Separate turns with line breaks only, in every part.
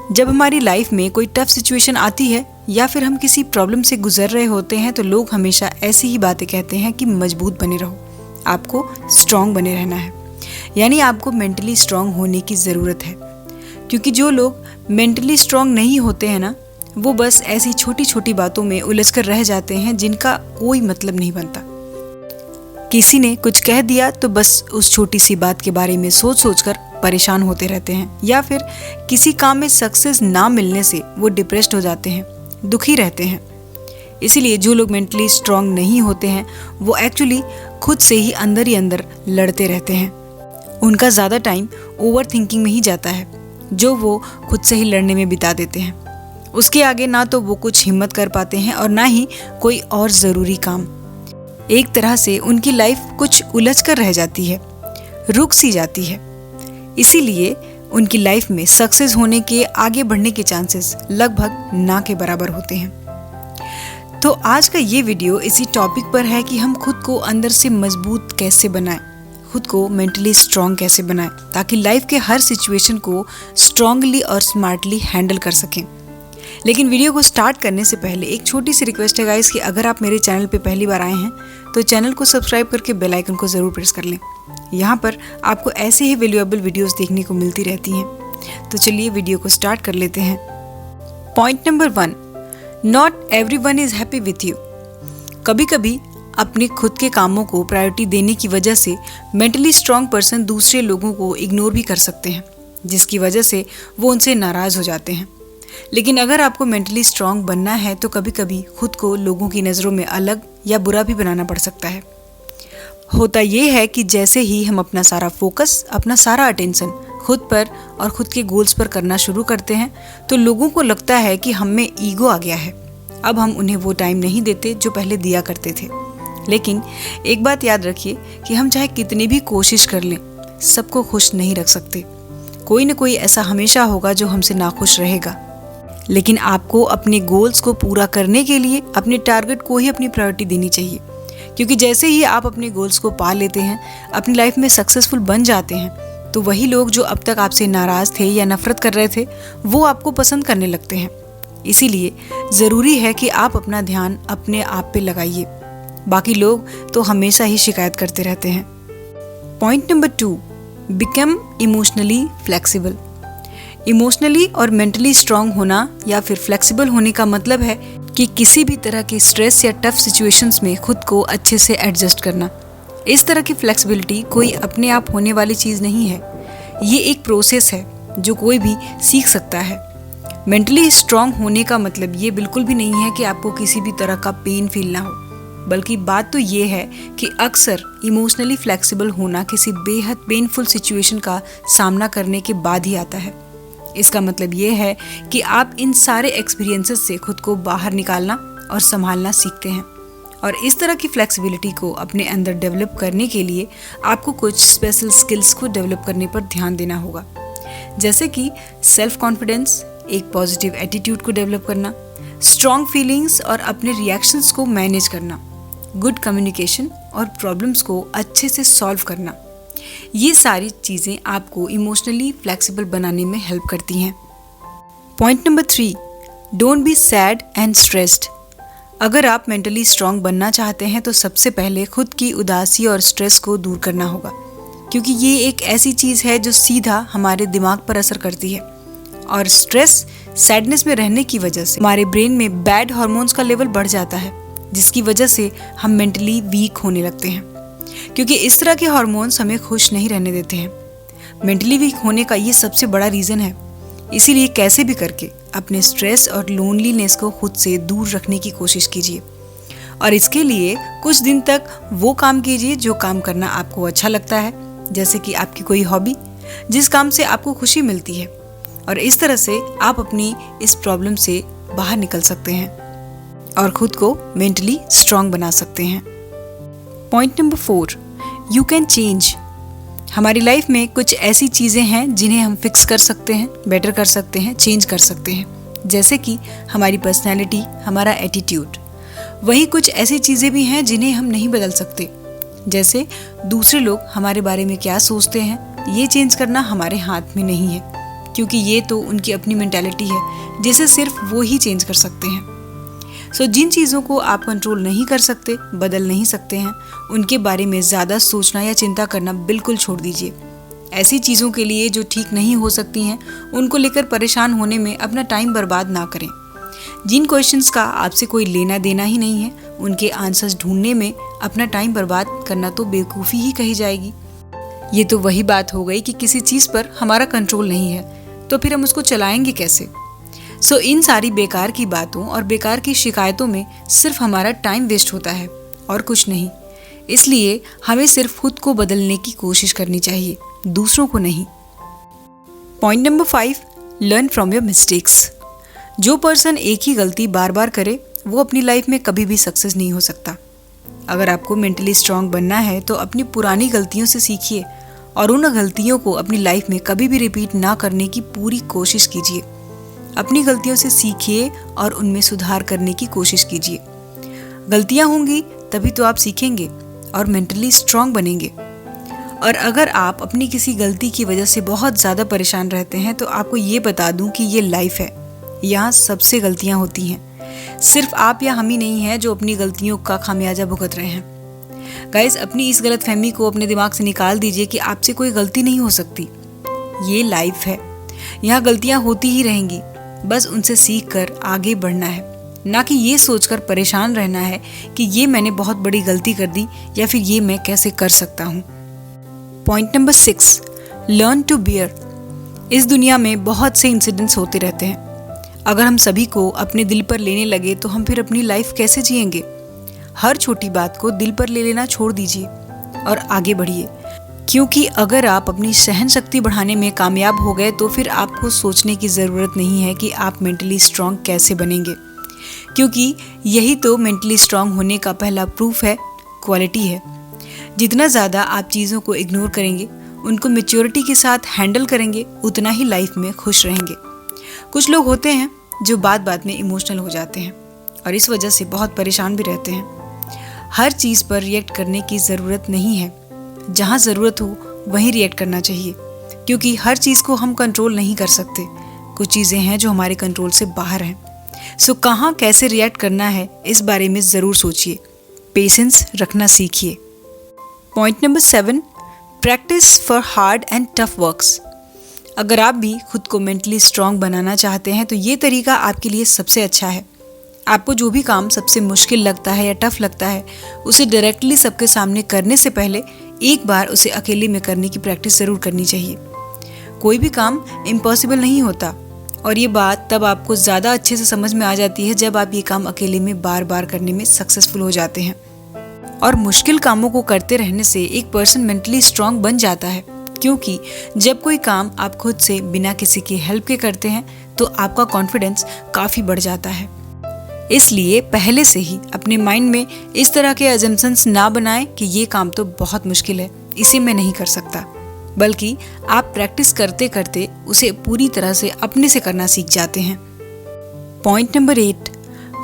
जब हमारी लाइफ में कोई टफ सिचुएशन आती है या फिर हम किसी प्रॉब्लम से गुजर रहे होते हैं तो लोग हमेशा ऐसी ही बातें कहते हैं कि मजबूत बने रहो, आपको स्ट्रांग बने रहना है। यानी आपको मेंटली स्ट्रांग होने की ज़रूरत है, क्योंकि जो लोग मेंटली स्ट्रांग नहीं होते हैं ना, वो बस ऐसी छोटी छोटी बातों में उलझ कर रह जाते हैं जिनका कोई मतलब नहीं बनता। किसी ने कुछ कह दिया तो बस उस छोटी सी बात के बारे में सोच सोच कर परेशान होते रहते हैं, या फिर किसी काम में सक्सेस ना मिलने से वो डिप्रेस्ड हो जाते हैं, दुखी रहते हैं। इसीलिए जो लोग मेंटली स्ट्रांग नहीं होते हैं वो एक्चुअली खुद से ही अंदर लड़ते रहते हैं। उनका ज़्यादा टाइम ओवर थिंकिंग में ही जाता है, जो वो खुद से ही लड़ने में बिता देते हैं। उसके आगे ना तो वो कुछ हिम्मत कर पाते हैं और ना ही कोई और ज़रूरी काम। एक तरह से उनकी लाइफ कुछ उलझ कर रह जाती है, रुक सी जाती है। इसीलिए उनकी लाइफ में सक्सेस होने के, आगे बढ़ने के चांसेस लगभग ना के बराबर होते हैं। तो आज का ये वीडियो इसी टॉपिक पर है कि हम खुद को अंदर से मजबूत कैसे बनाएं, खुद को मेंटली स्ट्रांग कैसे बनाएं, ताकि लाइफ के हर सिचुएशन को स्ट्रांगली और स्मार्टली हैंडल कर सकें। लेकिन वीडियो को स्टार्ट करने से पहले एक छोटी सी रिक्वेस्ट है गाइस कि अगर आप मेरे चैनल पे पहली बार आए हैं तो चैनल को सब्सक्राइब करके बेल आइकन को ज़रूर प्रेस कर लें। यहाँ पर आपको ऐसे ही वैल्यूएबल वीडियोस देखने को मिलती रहती हैं। तो चलिए वीडियो को स्टार्ट कर लेते हैं। Point number 1, not everyone is happy with you. कभी कभी अपने खुद के कामों को प्रायोरिटी देने की वजह से मेंटली स्ट्रांग पर्सन दूसरे लोगों को इग्नोर भी कर सकते हैं, जिसकी वजह से वो उनसे नाराज़ हो जाते हैं। लेकिन अगर आपको मेंटली स्ट्रांग बनना है तो कभी कभी खुद को लोगों की नज़रों में अलग या बुरा भी बनाना पड़ सकता है। होता ये है कि जैसे ही हम अपना सारा फोकस, अपना सारा अटेंशन खुद पर और खुद के गोल्स पर करना शुरू करते हैं तो लोगों को लगता है कि हम में ईगो आ गया है। अब हम उन्हें वो टाइम नहीं देते जो पहले दिया करते थे। लेकिन एक बात याद रखिए कि हम चाहे कितनी भी कोशिश कर लें, सबको खुश नहीं रख सकते। कोई ना कोई ऐसा हमेशा होगा जो हमसे नाखुश रहेगा। लेकिन आपको अपने गोल्स को पूरा करने के लिए अपने टारगेट को ही अपनी प्रायोरिटी देनी चाहिए, क्योंकि जैसे ही आप अपने गोल्स को पा लेते हैं, अपनी लाइफ में सक्सेसफुल बन जाते हैं, तो वही लोग जो अब तक आपसे नाराज़ थे या नफरत कर रहे थे वो आपको पसंद करने लगते हैं। इसीलिए ज़रूरी है कि आप अपना ध्यान अपने आप पे लगाइए। बाकी लोग तो हमेशा ही शिकायत करते रहते हैं। Point number 2, become emotionally flexible. Emotionally और मेंटली स्ट्रांग होना या फिर फ्लेक्सिबल होने का मतलब है कि किसी भी तरह के स्ट्रेस या टफ सिचुएशंस में खुद को अच्छे से एडजस्ट करना। इस तरह की फ्लेक्सिबिलिटी कोई अपने आप होने वाली चीज़ नहीं है, ये एक प्रोसेस है जो कोई भी सीख सकता है। मेंटली स्ट्रांग होने का मतलब ये बिल्कुल भी नहीं है कि आपको किसी भी तरह का पेन फील ना हो, बल्कि बात तो ये है कि अक्सर इमोशनली फ्लेक्सिबल होना किसी बेहद पेनफुल सिचुएशन का सामना करने के बाद ही आता है। इसका मतलब ये है कि आप इन सारे एक्सपीरियंसेस से खुद को बाहर निकालना और संभालना सीखते हैं। और इस तरह की फ्लेक्सिबिलिटी को अपने अंदर डेवलप करने के लिए आपको कुछ स्पेशल स्किल्स को डेवलप करने पर ध्यान देना होगा, जैसे कि सेल्फ कॉन्फिडेंस, एक पॉजिटिव एटीट्यूड को डेवलप करना, स्ट्रॉन्ग फीलिंग्स और अपने रिएक्शंस को मैनेज करना, गुड कम्युनिकेशन और प्रॉब्लम्स को अच्छे से सॉल्व करना। ये सारी चीज़ें आपको इमोशनली फ्लेक्सिबल बनाने में हेल्प करती हैं। Point number 3, don't be sad and stressed. अगर आप मेंटली स्ट्रांग बनना चाहते हैं तो सबसे पहले खुद की उदासी और स्ट्रेस को दूर करना होगा, क्योंकि ये एक ऐसी चीज़ है जो सीधा हमारे दिमाग पर असर करती है। और स्ट्रेस, सैडनेस में रहने की वजह से हमारे ब्रेन में बैड हार्मोन्स का लेवल बढ़ जाता है, जिसकी वजह से हम मेंटली वीक होने लगते हैं, क्योंकि इस तरह के हार्मोन्स हमें खुश नहीं रहने देते हैं। मेंटली वीक होने का ये सबसे बड़ा रीज़न है। इसीलिए कैसे भी करके अपने स्ट्रेस और लोनलीनेस को खुद से दूर रखने की कोशिश कीजिए। और इसके लिए कुछ दिन तक वो काम कीजिए जो काम करना आपको अच्छा लगता है, जैसे कि आपकी कोई हॉबी, जिस काम से आपको खुशी मिलती है। और इस तरह से आप अपनी इस प्रॉब्लम से बाहर निकल सकते हैं और खुद को मेंटली स्ट्रांग बना सकते हैं। Point number 4, you can change. हमारी लाइफ में कुछ ऐसी चीज़ें हैं जिन्हें हम फिक्स कर सकते हैं, बेटर कर सकते हैं, चेंज कर सकते हैं, जैसे कि हमारी पर्सनैलिटी, हमारा एटीट्यूड। वहीं कुछ ऐसी चीज़ें भी हैं जिन्हें हम नहीं बदल सकते, जैसे दूसरे लोग हमारे बारे में क्या सोचते हैं, ये चेंज करना हमारे हाथ में नहीं है। क्योंकि ये तो उनकी अपनी मेंटालिटी है जिसे सिर्फ वो ही चेंज कर सकते हैं। सो जिन चीज़ों को आप कंट्रोल नहीं कर सकते, बदल नहीं सकते हैं, उनके बारे में ज़्यादा सोचना या चिंता करना बिल्कुल छोड़ दीजिए। ऐसी चीज़ों के लिए जो ठीक नहीं हो सकती हैं, उनको लेकर परेशान होने में अपना टाइम बर्बाद ना करें। जिन क्वेश्चंस का आपसे कोई लेना देना ही नहीं है, उनके आंसर्स ढूंढने में अपना टाइम बर्बाद करना तो बेवकूफ़ी ही कही जाएगी। ये तो वही बात हो गई कि किसी चीज़ पर हमारा कंट्रोल नहीं है, तो फिर हम उसको चलाएंगे कैसे। सो इन सारी बेकार की बातों और बेकार की शिकायतों में सिर्फ हमारा टाइम वेस्ट होता है और कुछ नहीं। इसलिए हमें सिर्फ खुद को बदलने की कोशिश करनी चाहिए, दूसरों को नहीं। Point number 5, learn from your mistakes. जो पर्सन एक ही गलती बार बार करे, वो अपनी लाइफ में कभी भी सक्सेस नहीं हो सकता। अगर आपको मेंटली स्ट्रांग बनना है तो अपनी पुरानी गलतियों से सीखिए और उन गलतियों को अपनी लाइफ में कभी भी रिपीट ना करने की पूरी कोशिश कीजिए। अपनी गलतियों से सीखिए और उनमें सुधार करने की कोशिश कीजिए। गलतियां होंगी तभी तो आप सीखेंगे और मेंटली स्ट्रांग बनेंगे। और अगर आप अपनी किसी गलती की वजह से बहुत ज़्यादा परेशान रहते हैं तो आपको ये बता दूं कि ये लाइफ है, यहाँ सबसे गलतियाँ होती हैं। सिर्फ आप या हम ही नहीं हैं जो अपनी गलतियों का खामियाजा भुगत रहे हैं। गाइस, अपनी इस गलतफहमी को अपने दिमाग से निकाल दीजिए कि आपसे कोई गलती नहीं हो सकती। ये लाइफ है, यहाँ गलतियाँ होती ही रहेंगी, बस उनसे सीख कर आगे बढ़ना है, ना कि ये सोचकर परेशान रहना है कि ये मैंने बहुत बड़ी गलती कर दी या फिर ये मैं कैसे कर सकता हूँ। Point number 6, learn to bear. इस दुनिया में बहुत से इंसिडेंट्स होते रहते हैं। अगर हम सभी को अपने दिल पर लेने लगे तो हम फिर अपनी लाइफ कैसे जिएंगे। हर छोटी बात को दिल पर ले लेना छोड़ दीजिए और आगे बढ़िए, क्योंकि अगर आप अपनी सहन शक्ति बढ़ाने में कामयाब हो गए तो फिर आपको सोचने की ज़रूरत नहीं है कि आप मेंटली स्ट्रांग कैसे बनेंगे, क्योंकि यही तो मेंटली स्ट्रांग होने का पहला प्रूफ है, क्वालिटी है। जितना ज़्यादा आप चीज़ों को इग्नोर करेंगे, उनको मैच्योरिटी के साथ हैंडल करेंगे, उतना ही लाइफ में खुश रहेंगे। कुछ लोग होते हैं जो बात बात में इमोशनल हो जाते हैं और इस वजह से बहुत परेशान भी रहते हैं। हर चीज़ पर रिएक्ट करने की ज़रूरत नहीं है, जहाँ ज़रूरत हो वहीं रिएक्ट करना चाहिए, क्योंकि हर चीज़ को हम कंट्रोल नहीं कर सकते। कुछ चीज़ें हैं जो हमारे कंट्रोल से बाहर हैं। सो कहाँ कैसे रिएक्ट करना है, इस बारे में ज़रूर सोचिए। पेशेंस रखना सीखिए। Point number 7, practice for hard and tough works. अगर आप भी खुद को मेंटली स्ट्रांग बनाना चाहते हैं तो ये तरीका आपके लिए सबसे अच्छा है। आपको जो भी काम सबसे मुश्किल लगता है या टफ लगता है, उसे डायरेक्टली सबके सामने करने से पहले एक बार उसे अकेले में करने की प्रैक्टिस ज़रूर करनी चाहिए। कोई भी काम इम्पॉसिबल नहीं होता, और ये बात तब आपको ज़्यादा अच्छे से समझ में आ जाती है जब आप ये काम अकेले में बार बार करने में सक्सेसफुल हो जाते हैं। और मुश्किल कामों को करते रहने से एक पर्सन मेंटली स्ट्रांग बन जाता है, क्योंकि जब कोई काम आप खुद से बिना किसी की हेल्प के करते हैं तो आपका कॉन्फिडेंस काफ़ी बढ़ जाता है। इसलिए पहले से ही अपने माइंड में इस तरह के अजम्पशंस ना बनाएं कि ये काम तो बहुत मुश्किल है, इसे मैं नहीं कर सकता, बल्कि आप प्रैक्टिस करते करते उसे पूरी तरह से अपने से करना सीख जाते हैं। Point number 8,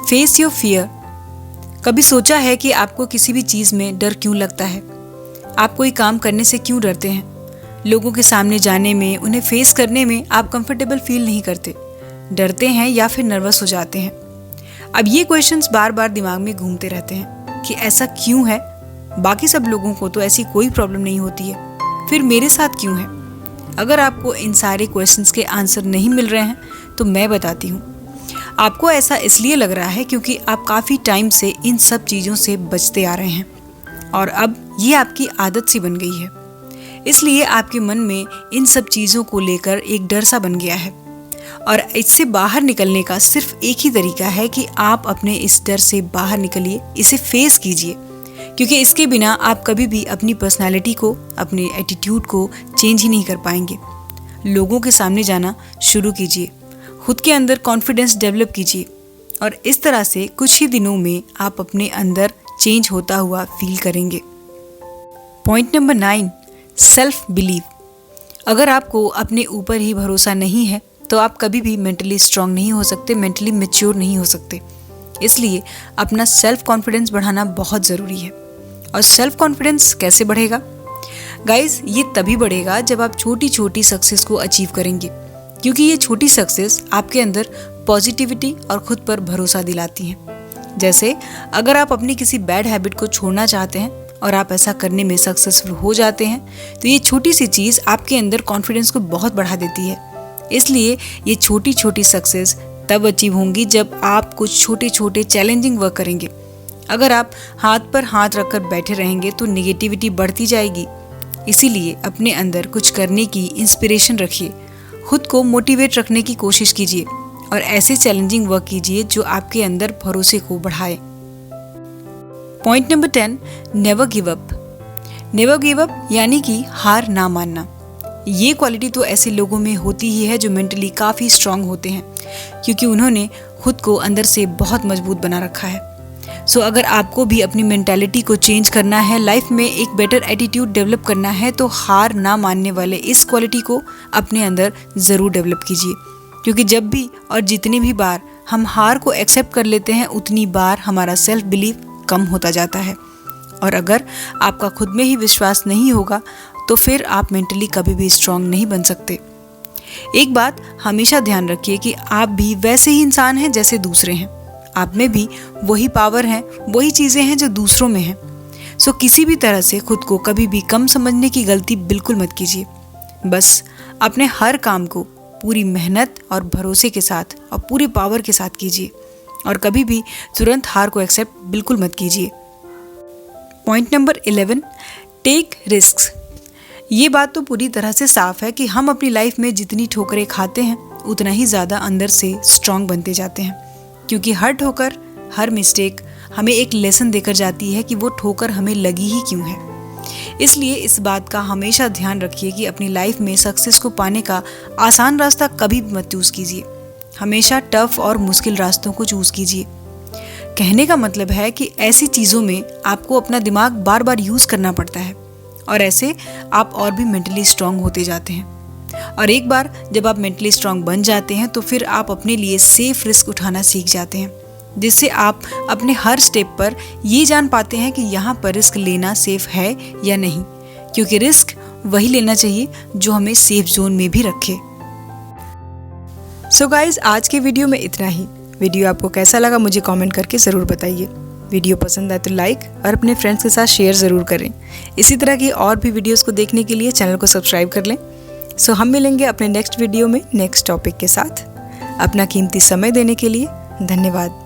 face your fear. कभी सोचा है कि आपको किसी भी चीज़ में डर क्यों लगता है? आप कोई काम करने से क्यों डरते हैं? लोगों के सामने जाने में, उन्हें फेस करने में आप कंफर्टेबल फील नहीं करते, डरते हैं या फिर नर्वस हो जाते हैं। अब ये क्वेश्चंस बार बार दिमाग में घूमते रहते हैं कि ऐसा क्यों है? बाकी सब लोगों को तो ऐसी कोई प्रॉब्लम नहीं होती है, फिर मेरे साथ क्यों है? अगर आपको इन सारे क्वेश्चंस के आंसर नहीं मिल रहे हैं तो मैं बताती हूँ। आपको ऐसा इसलिए लग रहा है क्योंकि आप काफ़ी टाइम से इन सब चीज़ों से बचते आ रहे हैं और अब ये आपकी आदत सी बन गई है। इसलिए आपके मन में इन सब चीज़ों को लेकर एक डर सा बन गया है, और इससे बाहर निकलने का सिर्फ एक ही तरीका है कि आप अपने इस डर से बाहर निकलिए, इसे फेस कीजिए, क्योंकि इसके बिना आप कभी भी अपनी पर्सनालिटी को, अपने एटीट्यूड को चेंज ही नहीं कर पाएंगे। लोगों के सामने जाना शुरू कीजिए, खुद के अंदर कॉन्फिडेंस डेवलप कीजिए, और इस तरह से कुछ ही दिनों में आप अपने अंदर चेंज होता हुआ फील करेंगे। Point number 9, self believe. अगर आपको अपने ऊपर ही भरोसा नहीं है तो आप कभी भी मेंटली स्ट्रांग नहीं हो सकते, मेंटली मैच्योर नहीं हो सकते। इसलिए अपना सेल्फ कॉन्फिडेंस बढ़ाना बहुत ज़रूरी है। और सेल्फ कॉन्फिडेंस कैसे बढ़ेगा? गाइस, ये तभी बढ़ेगा जब आप छोटी छोटी सक्सेस को अचीव करेंगे। क्योंकि ये छोटी सक्सेस आपके अंदर पॉजिटिविटी और खुद पर भरोसा दिलाती हैं। जैसे अगर आप अपनी किसी बैड हैबिट को छोड़ना चाहते हैं और आप ऐसा करने में सक्सेसफुल हो जाते हैं, तो ये छोटी सी चीज़ आपके अंदर कॉन्फिडेंस को बहुत बढ़ा देती है। इसलिए ये छोटी छोटी सक्सेस तब अचीव होंगी जब आप कुछ छोटे छोटे चैलेंजिंग वर्क करेंगे। अगर आप हाथ पर हाथ रखकर बैठे रहेंगे तो नेगेटिविटी बढ़ती जाएगी। इसीलिए अपने अंदर कुछ करने की इंस्पिरेशन रखिए, खुद को मोटिवेट रखने की कोशिश कीजिए और ऐसे चैलेंजिंग वर्क कीजिए जो आपके अंदर भरोसे को बढ़ाए। Point number 10, never give up. Never give up यानी कि हार ना मानना। ये क्वालिटी तो ऐसे लोगों में होती ही है जो मेंटली काफ़ी स्ट्रांग होते हैं, क्योंकि उन्होंने खुद को अंदर से बहुत मजबूत बना रखा है। सो अगर आपको भी अपनी मेंटालिटी को चेंज करना है, लाइफ में एक बेटर एटीट्यूड डेवलप करना है, तो हार ना मानने वाले इस क्वालिटी को अपने अंदर ज़रूर डेवलप कीजिए। क्योंकि जब भी और जितनी भी बार हम हार को एक्सेप्ट कर लेते हैं, उतनी बार हमारा सेल्फ बिलीफ कम होता जाता है। और अगर आपका खुद में ही विश्वास नहीं होगा तो फिर आप मेंटली कभी भी स्ट्रांग नहीं बन सकते। एक बात हमेशा ध्यान रखिए कि आप भी वैसे ही इंसान हैं जैसे दूसरे हैं। आप में भी वही पावर है, वही चीज़ें हैं जो दूसरों में हैं। सो किसी भी तरह से खुद को कभी भी कम समझने की गलती बिल्कुल मत कीजिए। बस अपने हर काम को पूरी मेहनत और भरोसे के साथ और पूरे पावर के साथ कीजिए और कभी भी तुरंत हार को एक्सेप्ट बिल्कुल मत कीजिए। Point number 11, take risks. ये बात तो पूरी तरह से साफ है कि हम अपनी लाइफ में जितनी ठोकरें खाते हैं उतना ही ज़्यादा अंदर से स्ट्रांग बनते जाते हैं, क्योंकि हर ठोकर, हर मिस्टेक हमें एक लेसन देकर जाती है कि वो ठोकर हमें लगी ही क्यों है। इसलिए इस बात का हमेशा ध्यान रखिए कि अपनी लाइफ में सक्सेस को पाने का आसान रास्ता कभी भी मत चूज़ कीजिए। हमेशा टफ और मुश्किल रास्तों को चूज़ कीजिए। कहने का मतलब है कि ऐसी चीज़ों में आपको अपना दिमाग बार बार यूज़ करना पड़ता है और ऐसे आप और भी मेंटली स्ट्रांग होते जाते हैं। और एक बार जब आप मेंटली स्ट्रांग बन जाते हैं तो फिर आप अपने लिए सेफ रिस्क उठाना सीख जाते हैं, जिससे आप अपने हर स्टेप पर ये जान पाते हैं कि यहाँ पर रिस्क लेना सेफ है या नहीं, क्योंकि रिस्क वही लेना चाहिए जो हमें सेफ जोन में भी रखे। सो गाइज, आज के वीडियो में इतना ही। वीडियो आपको कैसा लगा मुझे कमेंट करके ज़रूर बताइए। वीडियो पसंद आए तो लाइक और अपने फ्रेंड्स के साथ शेयर ज़रूर करें। इसी तरह की और भी वीडियोस को देखने के लिए चैनल को सब्सक्राइब कर लें। सो हम मिलेंगे अपने नेक्स्ट वीडियो में नेक्स्ट टॉपिक के साथ। अपना कीमती समय देने के लिए धन्यवाद।